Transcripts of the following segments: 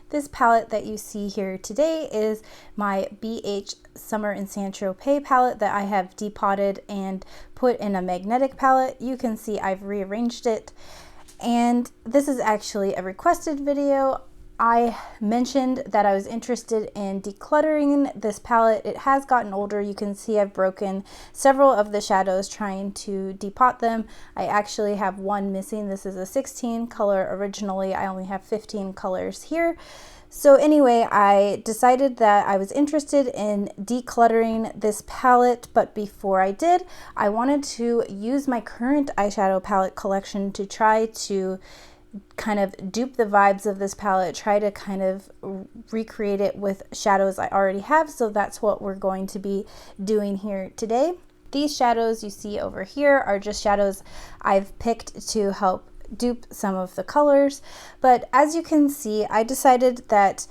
This palette that you see here today is my BH Summer in Saint-Tropez palette that I have depotted and put in a magnetic palette. You can see I've rearranged it. And this is actually a requested video. I mentioned that I was interested in decluttering this palette. It has gotten older. You can see I've broken several of the shadows trying to depot them. I actually have one missing. This is a 16 color originally. I only have 15 colors here. So anyway, I decided that I was interested in decluttering this palette, but before I did, I wanted to use my current eyeshadow palette collection to try to kind of dupe the vibes of this palette, try to kind of recreate it with shadows I already have. So that's what we're going to be doing here today. These shadows you see over here are just shadows I've picked to help dupe some of the colors. But as you can see, I decided that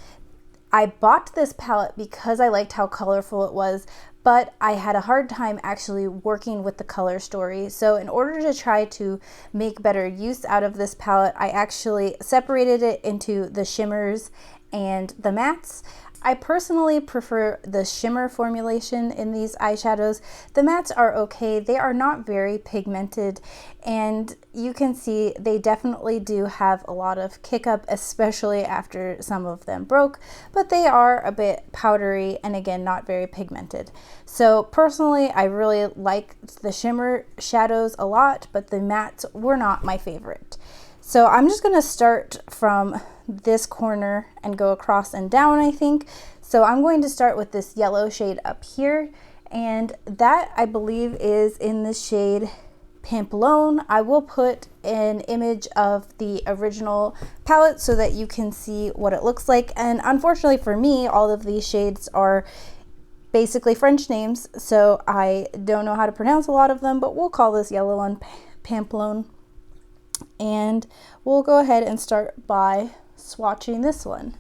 I bought this palette because I liked how colorful it was, but I had a hard time actually working with the color story. So in order to try to make better use out of this palette, I actually separated it into the shimmers and the mattes. I personally prefer the shimmer formulation in these eyeshadows. The mattes are okay. They are not very pigmented, and you can see they definitely do have a lot of kick up, especially after some of them broke, but they are a bit powdery and again, not very pigmented. So personally, I really liked the shimmer shadows a lot, but the mattes were not my favorite. So I'm just gonna start from this corner and go across and down, I think. So I'm going to start with this yellow shade up here, and that I believe is in the shade Pamplone. I will put an image of the original palette so that you can see what it looks like. And unfortunately for me, all of these shades are basically French names, so I don't know how to pronounce a lot of them, but we'll call this yellow one Pamplone. And we'll go ahead and start by swatching this one.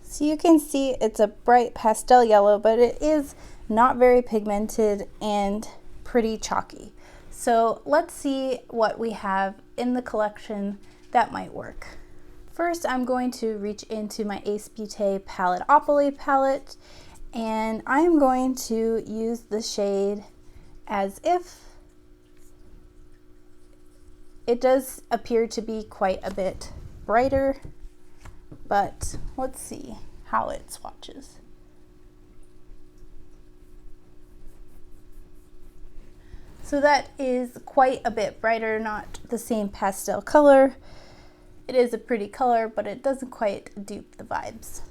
So you can see it's a bright pastel yellow, but it is not very pigmented and pretty chalky. So let's see what we have in the collection that might work. First, I'm going to reach into my Ace Beauté Paletteopoly palette, and I'm going to use the shade As If. It does appear to be quite a bit brighter, but let's see how it swatches. So that is quite a bit brighter, not the same pastel color. It is a pretty color, but it doesn't quite dupe the vibes.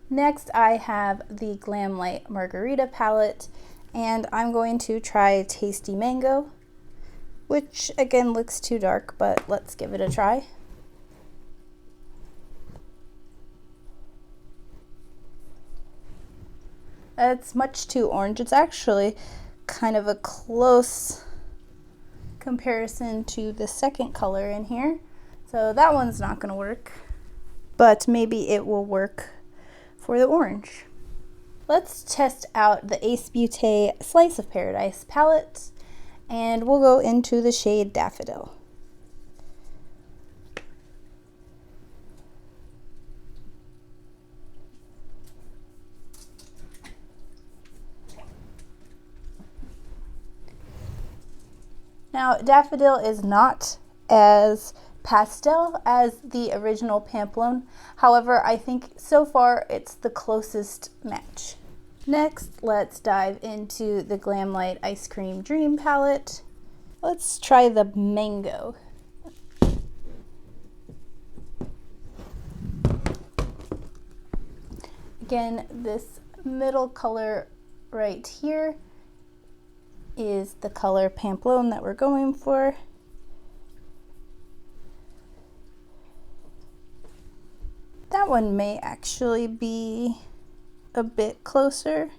Next, I have the Glamlight Margarita palette, and I'm going to try Tasty Mango, which again looks too dark, but let's give it a try. It's much too orange. It's actually kind of a close comparison to the second color in here. So that one's not gonna work, but maybe it will work for the orange. Let's test out the Ace Beauté Slice of Paradise palette, and we'll go into the shade Daffodil. Now, Daffodil is not as pastel as the original Pamplone. However, I think so far it's the closest match. Next, let's dive into the Glamlight Ice Cream Dream palette. Let's try the Mango. Again, this middle color right here is the color Pamplone that we're going for. That one may actually be a bit closer.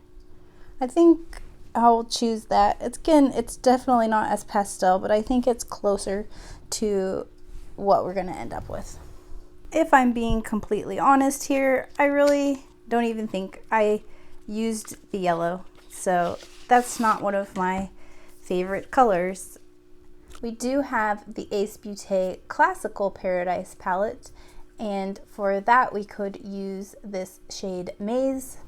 I think I'll choose that. It's definitely not as pastel, but I think it's closer to what we're gonna end up with. If I'm being completely honest here, I really don't even think I used the yellow. So that's not one of my favorite colors. We do have the Ace Beauté Classical Paradise palette, and for that we could use this shade Maze.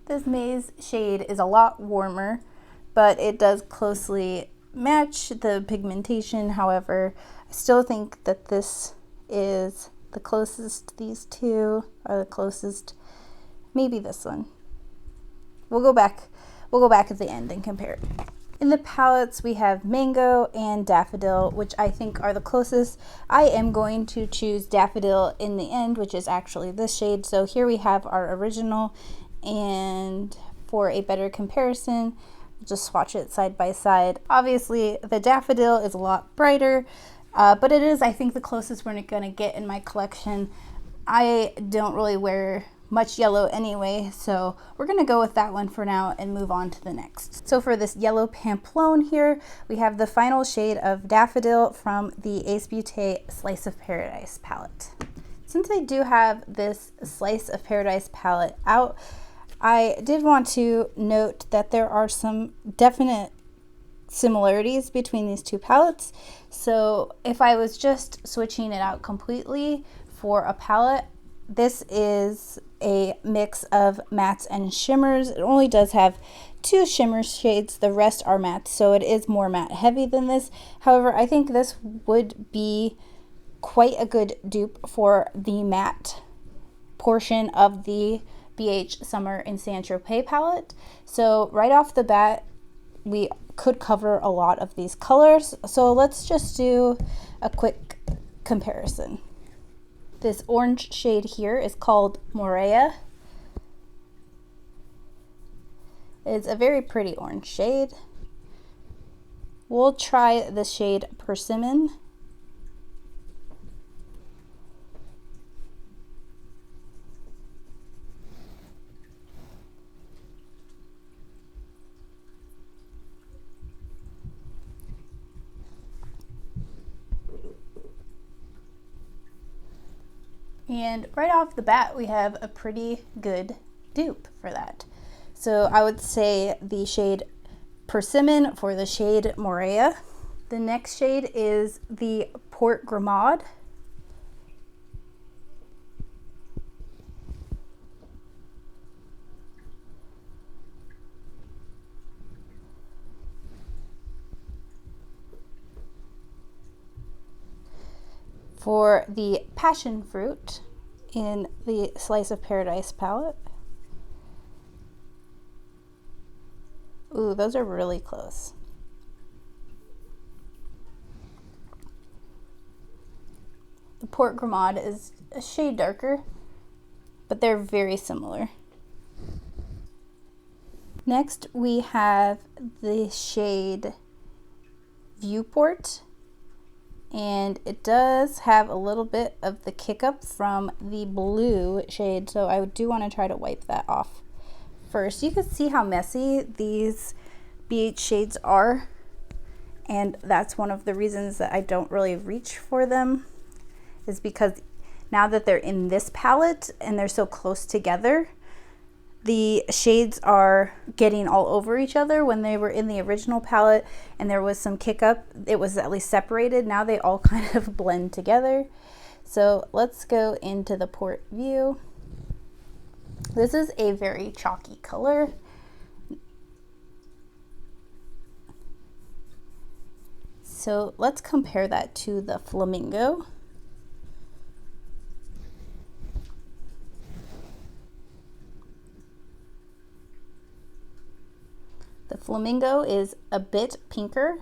This Maze shade is a lot warmer, but it does closely match the pigmentation. However, I still think that this is the closest. These two are the closest. Maybe this one. We'll go back at the end and compare it. In the palettes, we have Mango and Daffodil, which I think are the closest. I am going to choose Daffodil in the end, which is actually this shade. So here we have our original, and for a better comparison, we'll just swatch it side by side. Obviously, the Daffodil is a lot brighter, but it is, I think, the closest we're gonna get in my collection. I don't really wear much yellow anyway, so we're gonna go with that one for now and move on to the next. So for this yellow Pamplone here, we have the final shade of Daffodil from the Ace Beauté Slice of Paradise palette. Since I do have this Slice of Paradise palette out, I did want to note that there are some definite similarities between these two palettes. So if I was just switching it out completely for a palette, this is a mix of mattes and shimmers. It only does have 2 shimmer shades, the rest are mattes, so it is more matte heavy than this. However, I think this would be quite a good dupe for the matte portion of the BH Summer in Saint-Tropez palette. So right off the bat, we could cover a lot of these colors. So let's just do a quick comparison. This orange shade here is called Morea. It's a very pretty orange shade. We'll try the shade Persimmon. And right off the bat, we have a pretty good dupe for that. So I would say the shade Persimmon for the shade Morea. The next shade is the Port Gramade. For the Passion Fruit in the Slice of Paradise palette. Ooh, those are really close. The Port Gramade is a shade darker, but they're very similar. Next, we have the shade Viewport. And it does have a little bit of the kick up from the blue shade, so I do want to try to wipe that off first. You can see how messy these BH shades are, and that's one of the reasons that I don't really reach for them, is because now that they're in this palette and they're so close together, the shades are getting all over each other. When they were in the original palette and there was some kick up, it was at least separated. Now they all kind of blend together. So let's go into the Port View. This is a very chalky color. So let's compare that to the Flamingo. The Flamingo is a bit pinker.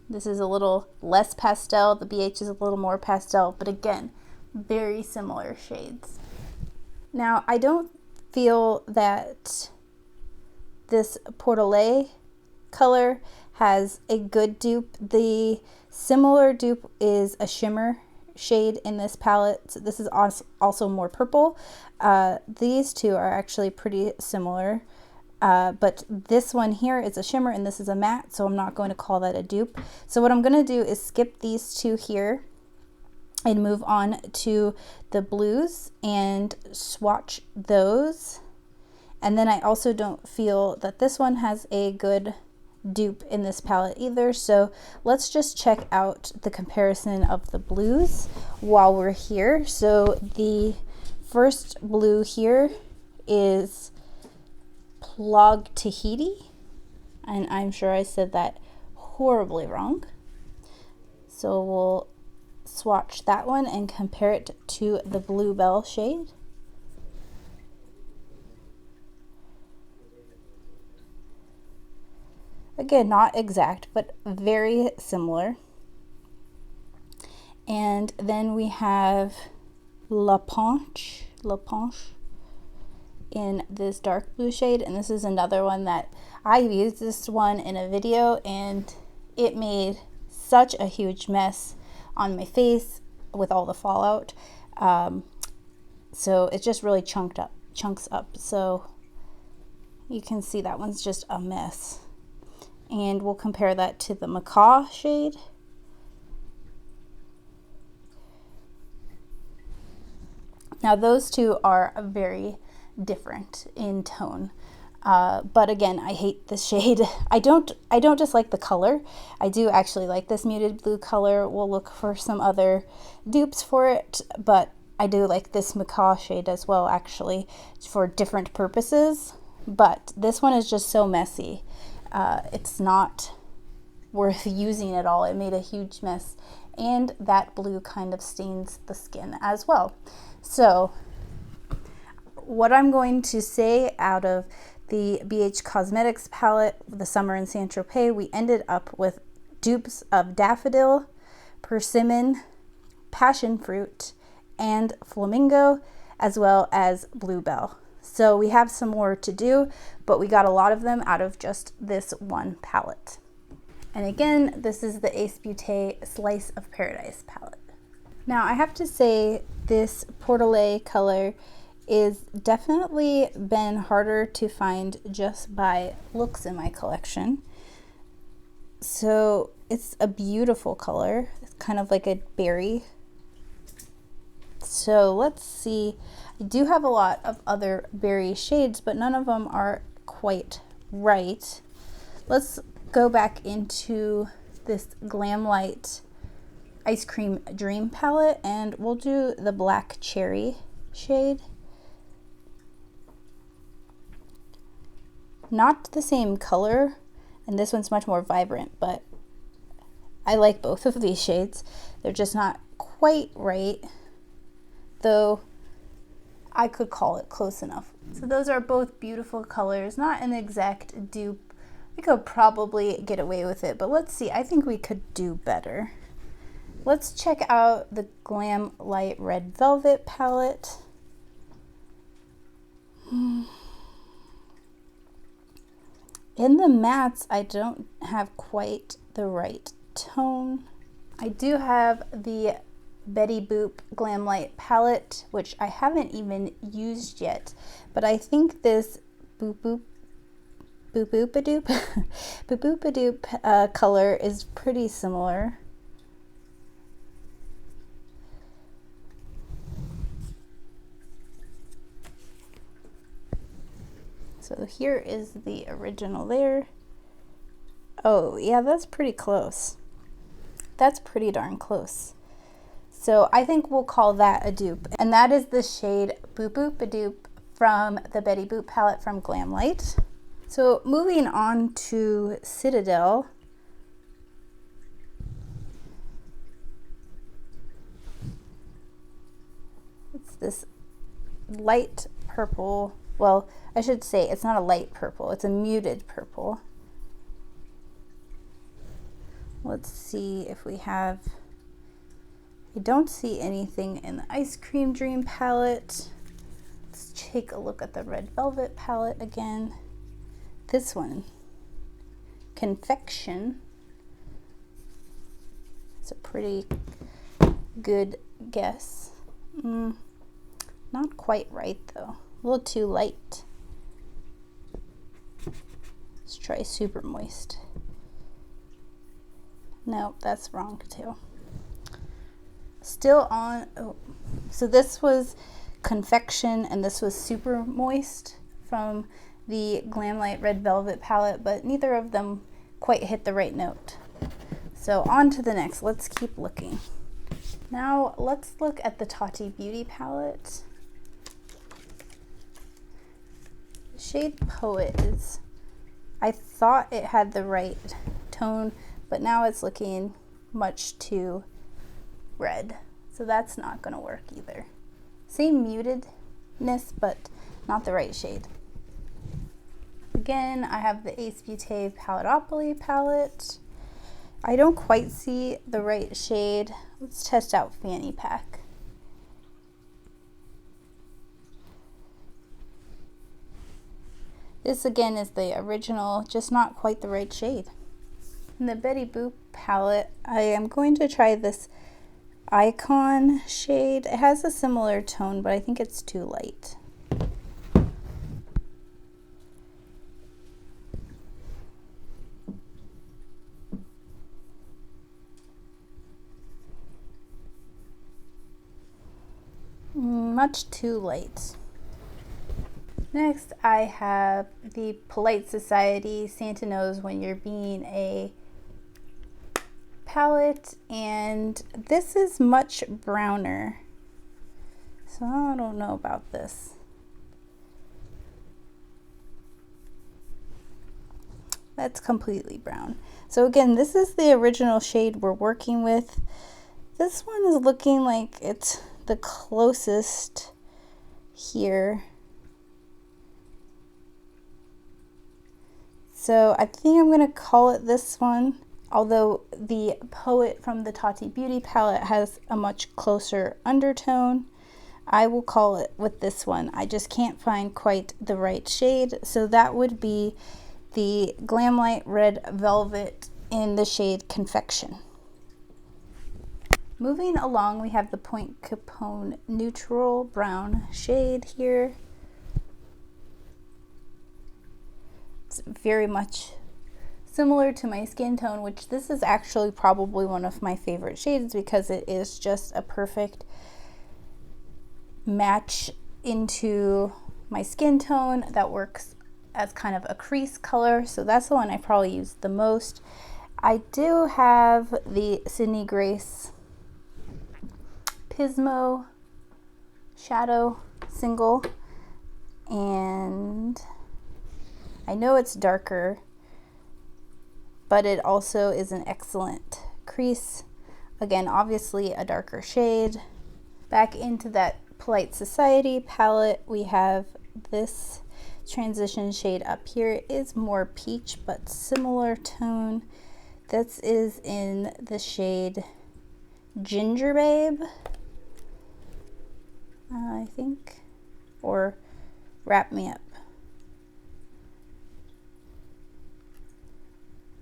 This is a little less pastel. The BH is a little more pastel, but again, very similar shades. Now, I don't feel that this Portolet color has a good dupe. The similar dupe is a shimmer shade in this palette. So this is also more purple. These two are actually pretty similar. But this one here is a shimmer and this is a matte, so I'm not going to call that a dupe. So what I'm going to do is skip these two here and move on to the blues and swatch those. And then I also don't feel that this one has a good dupe in this palette either, so let's just check out the comparison of the blues while we're here. So the first blue here is Plug Tahiti, and I'm sure I said that horribly wrong. So we'll swatch that one and compare it to the Bluebell shade. Again, not exact, but very similar. And then we have La Penche in this dark blue shade, and this is another one that I used this one in a video and it made such a huge mess on my face with all the fallout. So it just really chunks up. So you can see that one's just a mess. And we'll compare that to the Macaw shade. Now those two are very different in tone. But again, I hate this shade. I don't just like the color. I do actually like this muted blue color. We'll look for some other dupes for it, but I do like this Macaw shade as well, actually, for different purposes. But this one is just so messy. It's not worth using at all. It made a huge mess, and that blue kind of stains the skin as well. So what I'm going to say out of the BH Cosmetics palette, the Summer in Saint-Tropez, we ended up with dupes of Daffodil, Persimmon, Passion Fruit, and Flamingo, as well as Bluebell. So we have some more to do, but we got a lot of them out of just this one palette. And again, this is the Ace Beauté Slice of Paradise palette. Now I have to say this Portolais color is definitely been harder to find just by looks in my collection. So it's a beautiful color. It's kind of like a berry. So let's see. I do have a lot of other berry shades, but none of them are quite right. Let's go back into this Glam Light Ice Cream Dream palette, and we'll do the Black Cherry shade. Not the same color, and this one's much more vibrant, but I like both of these shades. They're just not quite right, though I could call it close enough. So those are both beautiful colors, not an exact dupe. We could probably get away with it, but let's see. I think we could do better. Let's check out the Glam Light Red Velvet palette. In the mattes, I don't have quite the right tone. I do have the Betty Boop Glam Light palette, which I haven't even used yet, but I think this Boop Boop color is pretty similar. So here is the original there. Oh yeah, that's pretty close. That's pretty darn close. So I think we'll call that a dupe. And that is the shade Boop Boop a Dupe from the Betty Boop palette from Glam Light. So moving on to Citadel. It's this light purple. Well, I should say it's not a light purple, it's a muted purple. Let's see if we have, I don't see anything in the Ice Cream Dream palette. Let's take a look at the Red Velvet palette again. This one, Confection. It's a pretty good guess. Not quite right though. A little too light. Let's try Super Moist. No, that's wrong too. Still on, oh, so this was Confection and this was Super Moist from the Glamlight Red Velvet palette, but neither of them quite hit the right note. So on to the next, let's keep looking. Now let's look at the Tati Beauty palette. Shade Poet is, I thought it had the right tone, but now it's looking much too red. So that's not gonna work either. Same mutedness, but not the right shade. Again, I have the Ace Beauté Paletopoly palette. I don't quite see the right shade. Let's test out Fanny Pack. This again is the original, just not quite the right shade. In the Betty Boop palette, I am going to try this Icon shade. It has a similar tone, but I think it's too light. Much too light. Next, I have the Polite Society Santa Knows When You're Being a palette, and this is much browner. So I don't know about this. That's completely brown. So again, this is the original shade we're working with. This one is looking like it's the closest here. So I think I'm gonna call it this one, although the Poet from the Tati Beauty palette has a much closer undertone. I will call it with this one. I just can't find quite the right shade. So that would be the Glamlight Red Velvet in the shade Confection. Moving along, we have the Point Capone Neutral Brown shade here. It's very much similar to my skin tone, which this is actually probably one of my favorite shades because it is just a perfect match into my skin tone that works as kind of a crease color. So that's the one I probably use the most. I do have the Sydney Grace Pismo Shadow single, and I know it's darker, but it also is an excellent crease. Again, obviously a darker shade. Back into that Polite Society palette, we have this transition shade up here. It is more peach, but similar tone. This is in the shade Ginger Babe, I think, or Wrap Me Up.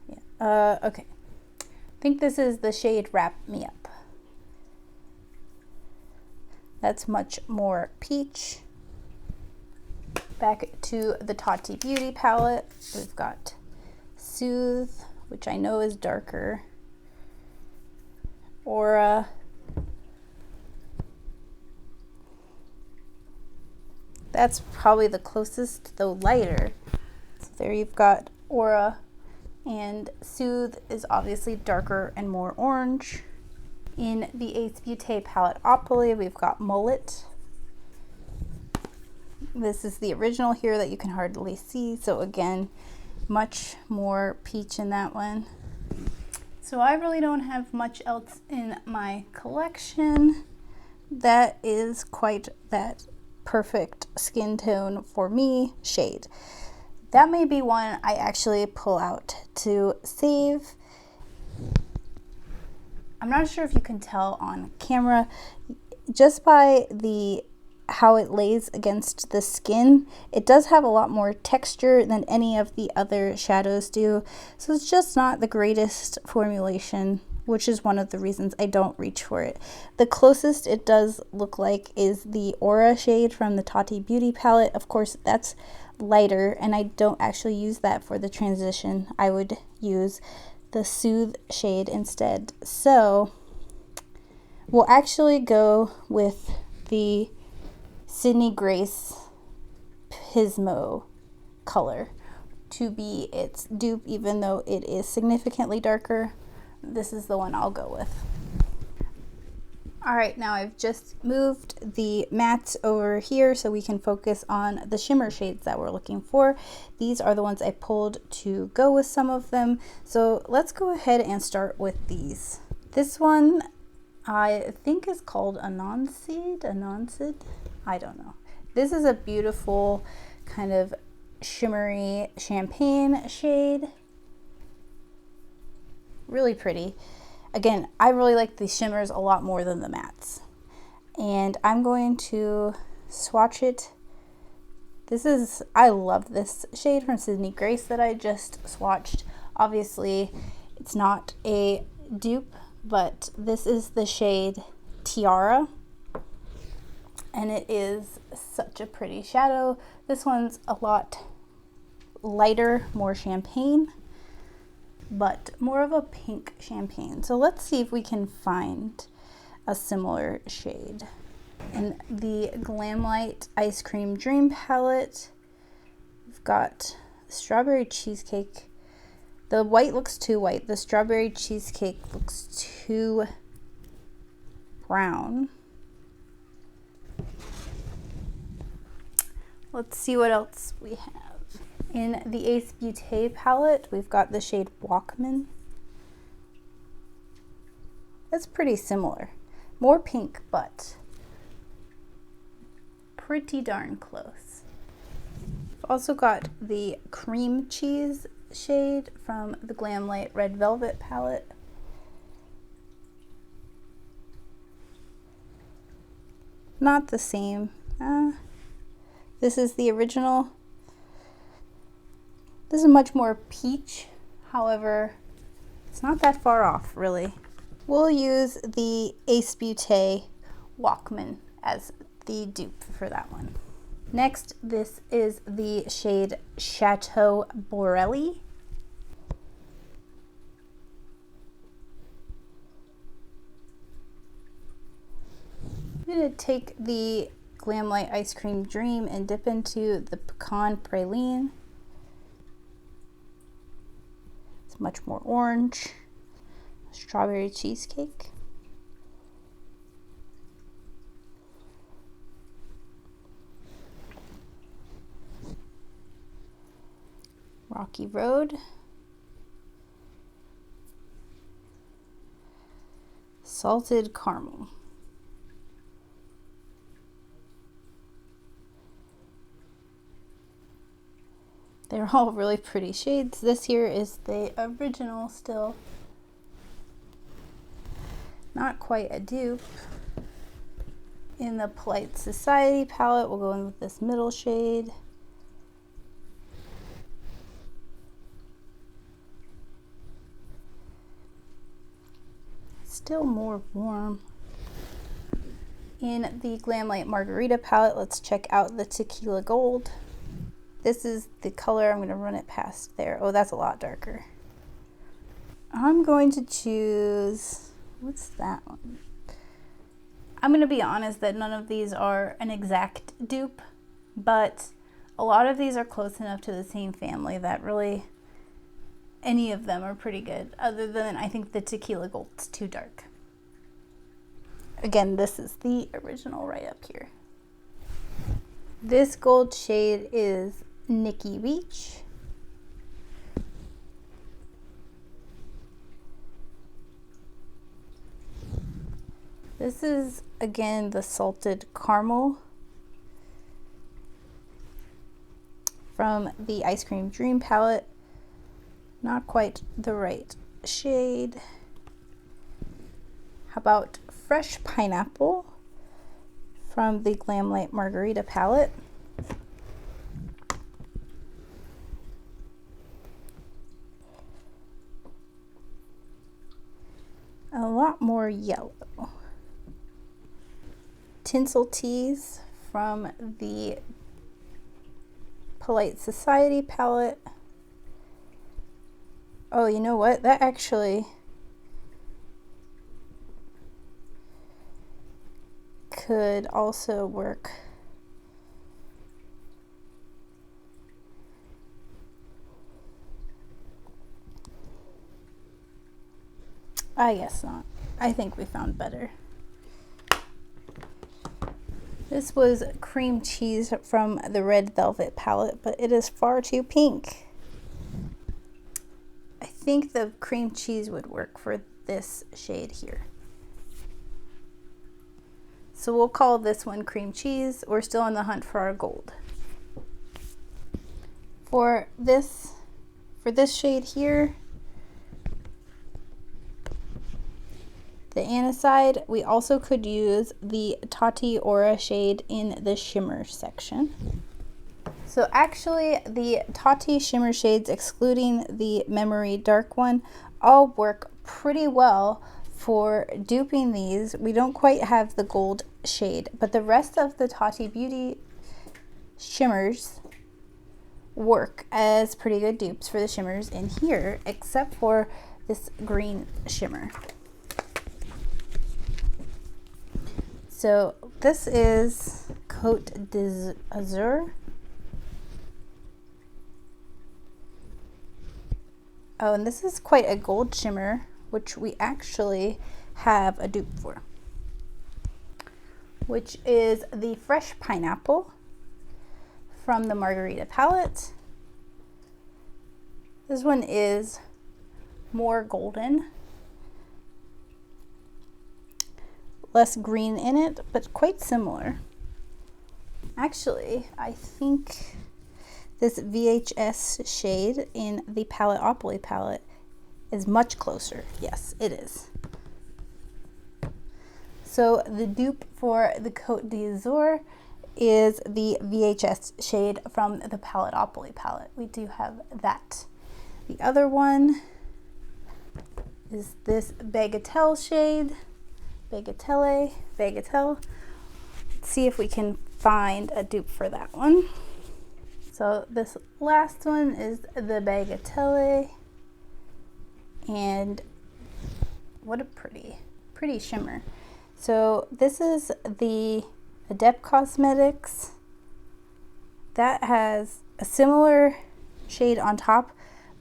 Yeah, okay. I think this is the shade Wrap Me Up. That's much more peach. Back to the Tati Beauty palette, we've got Soothe, which I know is darker. Aura. That's probably the closest, though lighter. So there you've got Aura, and Soothe is obviously darker and more orange. In the Ace Beauté Paletopoly, we've got Mullet. This is the original here that you can hardly see. So again, much more peach in that one. So I really don't have much else in my collection that is quite that perfect skin tone for me shade. That may be one I actually pull out to save. I'm not sure if you can tell on camera, just by how it lays against the skin, it does have a lot more texture than any of the other shadows do. So it's just not the greatest formulation, which is one of the reasons I don't reach for it. The closest it does look like is the Aura shade from the Tati Beauty palette. Of course, that's lighter, and I don't actually use that for the transition. I would use the Soothe shade instead. So We'll actually go with the Sydney Grace Pismo color to be its dupe, even though it is significantly darker. This is the one I'll go with. All right, now I've just moved the mattes over here so we can focus on the shimmer shades that we're looking for. These are the ones I pulled to go with some of them. So let's go ahead and start with these. This one I think is called Anonsid, I don't know. This is a beautiful kind of shimmery champagne shade. Really pretty. Again, I really like the shimmers a lot more than the mattes. And I'm going to swatch it. I love this shade from Sydney Grace that I just swatched. Obviously, it's not a dupe, but this is the shade Tiara. And it is such a pretty shadow. This one's a lot lighter, more champagne, but more of a pink champagne. So let's see if we can find a similar shade. In the Glamlight Ice Cream Dream palette, we've got Strawberry Cheesecake. The white looks too white. The Strawberry Cheesecake looks too brown. Let's see what else we have. In the Ace Beauté palette, we've got the shade Walkman. It's pretty similar. More pink, but pretty darn close. We've also got the Cream Cheese shade from the Glamlight Red Velvet palette. Not the same. This is the original. This is much more peach, however, it's not that far off, really. We'll use the Ace Beauté Walkman as the dupe for that one. Next, this is the shade Chateau Borelli. I'm going to take the Glamlight Ice Cream Dream and dip into the Pecan Praline. Much more orange. Strawberry Cheesecake. Rocky Road. Salted Caramel. They're all really pretty shades. This here is the original still. Not quite a dupe. In the Polite Society palette, we'll go in with this middle shade. Still more warm. In the Glamlight Margarita palette, let's check out the Tequila Gold. This is the color. I'm going to run it past there. Oh, that's a lot darker. I'm going to choose, what's that one? I'm going to be honest that none of these are an exact dupe, but a lot of these are close enough to the same family that really any of them are pretty good, other than I think the Tequila Gold's too dark. Again, this is the original right up here. This gold shade is Nikki Beach. This is, again, the Salted Caramel from the Ice Cream Dream palette. Not quite the right shade. How about Fresh Pineapple from the Glamlight Margarita palette? A lot more yellow. Tinsel Teas from the Polite Society palette. Oh, you know what? That actually could also work. I guess not. I think we found better. This was cream cheese from the Red Velvet palette, but it is far too pink. I think the cream cheese would work for this shade here. So we'll call this one cream cheese. We're still on the hunt for our gold. For this shade here, the Aniside, we also could use the Tati Aura shade in the shimmer section. So actually the Tati shimmer shades, excluding the Memory Dark one, all work pretty well for duping these. We don't quite have the gold shade, but the rest of the Tati Beauty shimmers work as pretty good dupes for the shimmers in here, except for this green shimmer. So this is Côte d'Azur. Oh, and this is quite a gold shimmer, which we actually have a dupe for, which is the Fresh Pineapple from the Margarita palette. This one is more golden, less green in it, but quite similar. Actually, I think this VHS shade in the Palettopoly palette is much closer. Yes, it is. So the dupe for the Côte d'Azur is the VHS shade from the Palettopoly palette. We do have that. The other one is this Bagatelle shade. Bagatelle. Let's see if we can find a dupe for that one. So this last one is the Bagatelle, and what a pretty shimmer. So this is the Adept Cosmetics. That has a similar shade on top,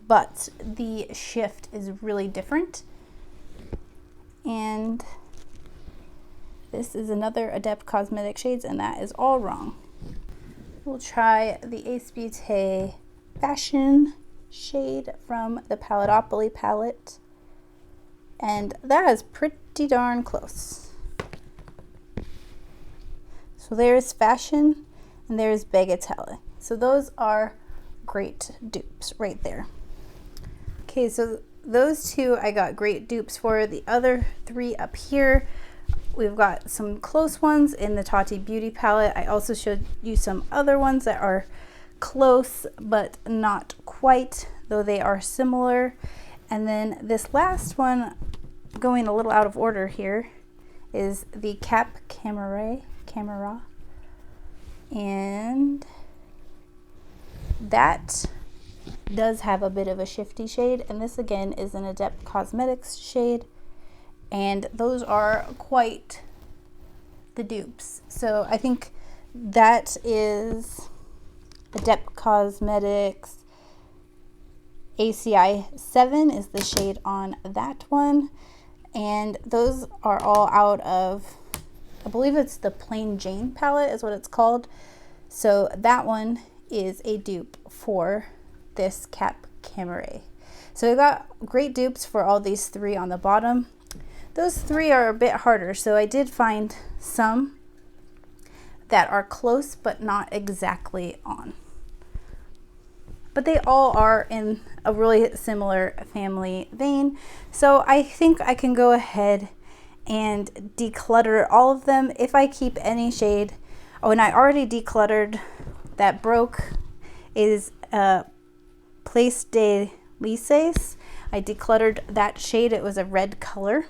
but the shift is really different. And this is another Adept Cosmetics shades, and that is all wrong. We'll try the Ace Beauté Fashion shade from the Palettopoly palette, and that is pretty darn close. So there's Fashion and there's Bagatelle. So those are great dupes right there. Okay, so those two I got great dupes for. The other three up here, we've got some close ones in the Tati Beauty palette. I also showed you some other ones that are close but not quite, though they are similar. And then this last one, going a little out of order here, is the Cap Camera. And that does have a bit of a shifty shade, and this again is an Adept Cosmetics shade, and those are quite the dupes. So I think that is Adept Cosmetics ACI 7 is the shade on that one, and those are all out of, I believe it's the Plain Jane palette is what it's called. So that one is a dupe for this Cap Camera. So we got great dupes for all these three on the bottom. Those three are a bit harder, so I did find some that are close but not exactly on. But they all are in a really similar family vein. So I think I can go ahead and declutter all of them if I keep any shade. Oh, and I already decluttered that broke is Place de Lices. I decluttered that shade. It was a red color.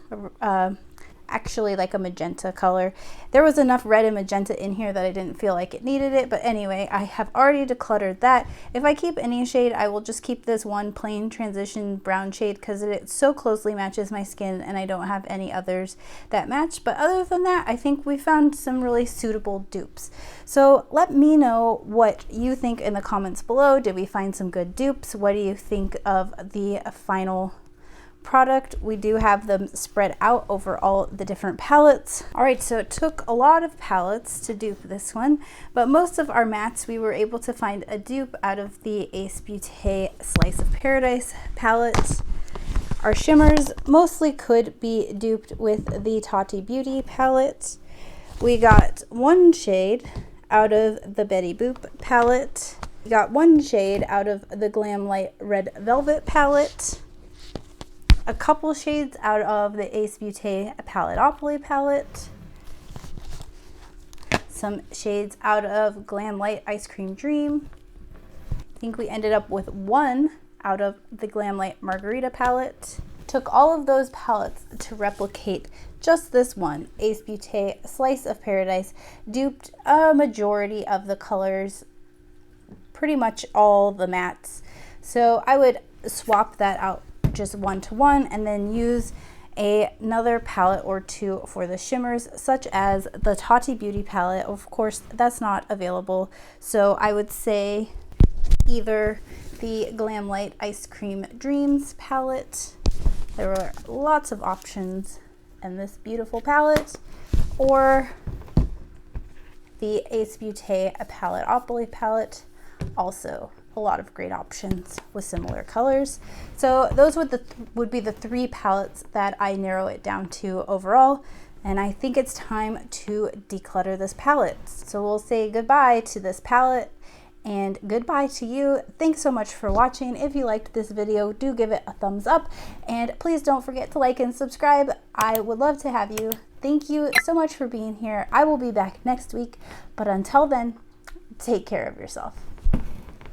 actually like a magenta color. There was enough red and magenta in here that I didn't feel like it needed it, but anyway, I have already decluttered that. If I keep any shade, I will just keep this one plain transition brown shade because it so closely matches my skin and I don't have any others that match. But other than that, I think we found some really suitable dupes. So let me know what you think in the comments below. Did we find some good dupes? What do you think of the final product? We do have them spread out over all the different palettes. All right, so it took a lot of palettes to dupe this one, but most of our mattes we were able to find a dupe out of the Ace Beauté Slice of Paradise palette. Our shimmers mostly could be duped with the Tati Beauty palette. We got one shade out of the Betty Boop palette. We got one shade out of the Glam Light Red Velvet palette. A couple shades out of the Ace Beauté Palettopoly palette. Some shades out of Glam Light Ice Cream Dream. I think we ended up with one out of the Glam Light Margarita palette. Took all of those palettes to replicate just this one, Ace Beauté Slice of Paradise. Duped a majority of the colors, pretty much all the mattes. So I would swap that out just 1-to-1 and then use another palette or two for the shimmers, such as the Tati Beauty palette. Of course, that's not available, so I would say either the Glam Light Ice Cream Dreams palette. There were lots of options in this beautiful palette, or the Ace Beauté Palettopoly palette. Also a lot of great options with similar colors. So those would be the three palettes that I narrow it down to overall, and I think it's time to declutter this palette. So we'll say goodbye to this palette and goodbye to you. Thanks so much for watching. If you liked this video, do give it a thumbs up, and please don't forget to like and subscribe. I would love to have you. Thank you so much for being here. I will be back next week, but until then, take care of yourself.